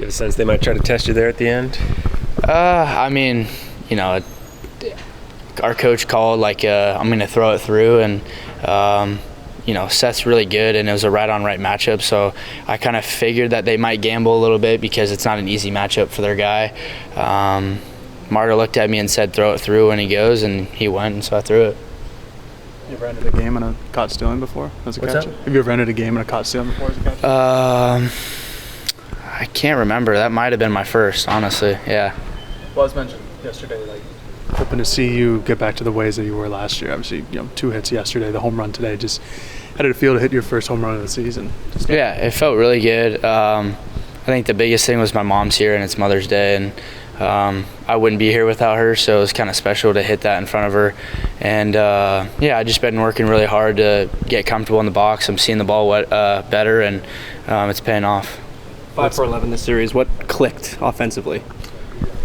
you have a sense they might try to test you there at the end? I mean, our coach called I'm going to throw it through, and Seth's really good, and it was a right-on-right matchup, so I kind of figured that they might gamble a little bit because it's not an easy matchup for their guy. Marta looked at me and said throw it through when he goes, and he went, and so I threw it. You ever ended a game in a caught stealing before as a catcher? What's that? Have you ever ended a game in a caught stealing before as a catcher? I can't remember. That might have been my first, honestly. Yeah. Well, as mentioned yesterday, hoping to see you get back to the ways that you were last year. Obviously, 2 hits yesterday, the home run today. Just how did it feel to hit your first home run of the season? Yeah, it felt really good. I think the biggest thing was my mom's here and it's Mother's Day, and I wouldn't be here without her, so it was kind of special to hit that in front of her. And I just been working really hard to get comfortable in the box. I'm seeing the ball better, and it's paying off. 5 for 11 this series. What clicked offensively?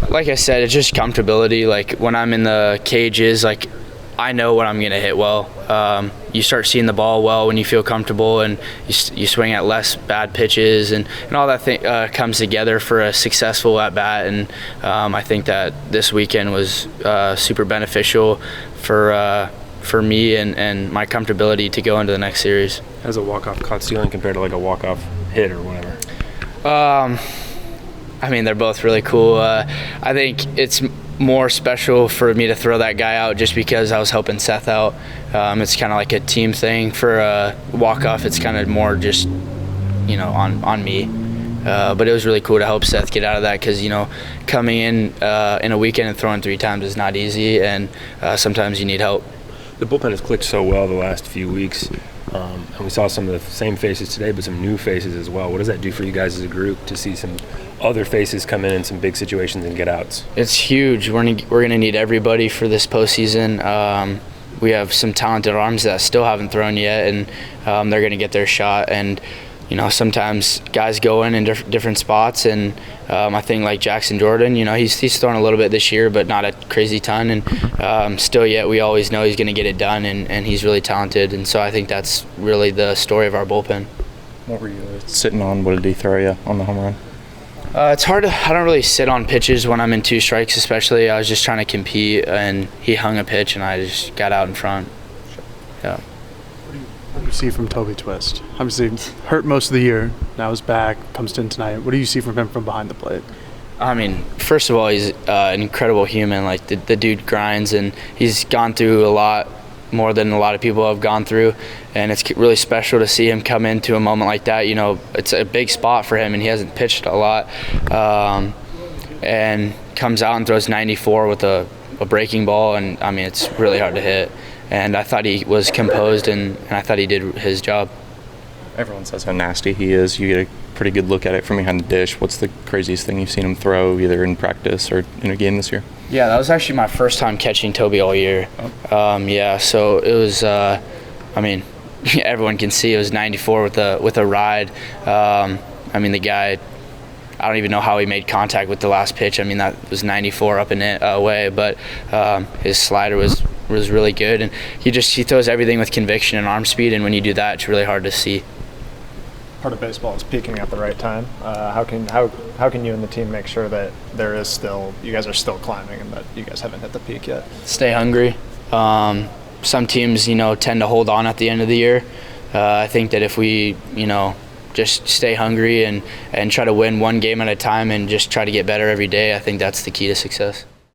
Like I said, it's just comfortability. Like when I'm in the cages, I know what I'm going to hit well. You start seeing the ball well when you feel comfortable, and you swing at less bad pitches, and all that comes together for a successful at-bat. And I think that this weekend was super beneficial for me and my comfortability to go into the next series. How's a walk-off caught stealing compared to a walk-off hit or whatever? I mean, they're both really cool. I think it's more special for me to throw that guy out just because I was helping Seth out. It's kind of like a team thing. For a walk-off, it's kind of more just, on me. But it was really cool to help Seth get out of that because, coming in a weekend and throwing 3 times is not easy, and sometimes you need help. The bullpen has clicked so well the last few weeks, and we saw some of the same faces today, but some new faces as well. What does that do for you guys as a group to see some other faces come in some big situations and get outs? It's huge. We're going to need everybody for this postseason. We have some talented arms that still haven't thrown yet, and they're going to get their shot. And sometimes guys go in different spots, and I think like Jackson Jordan, he's thrown a little bit this year, but not a crazy ton. And still yet, we always know he's going to get it done, and he's really talented. And so I think that's really the story of our bullpen. What were you sitting on? What did he throw you on the home run? It's hard I don't really sit on pitches when I'm in 2 strikes, especially. I was just trying to compete, and he hung a pitch, and I just got out in front. Yeah. What do you see from Toby Twist? Obviously hurt most of the year. Now he's back, comes in tonight. What do you see from him from behind the plate? I mean, first of all, he's an incredible human. Like the dude grinds, and he's gone through a lot more than a lot of people have gone through, and it's really special to see him come into a moment like that. It's a big spot for him, and he hasn't pitched a lot, and comes out and throws 94 with a breaking ball, and I mean, it's really hard to hit. And I thought he was composed, and I thought he did his job. Everyone says how nasty he is. You get a pretty good look at it from behind the dish. What's the craziest thing you've seen him throw, either in practice or in a game this year? Yeah, that was actually my first time catching Toby all year. Oh. So it was, everyone can see it was 94 with a ride. The guy, I don't even know how he made contact with the last pitch. I mean, that was 94 up and away, but his slider was really good, and he throws everything with conviction and arm speed, and when you do that, it's really hard to see. Part of baseball is peaking at the right time. How can you and the team make sure that you guys are still climbing and that you guys haven't hit the peak yet? Stay hungry. Some teams, tend to hold on at the end of the year. I think that if we, just stay hungry and try to win one game at a time and just try to get better every day, I think that's the key to success.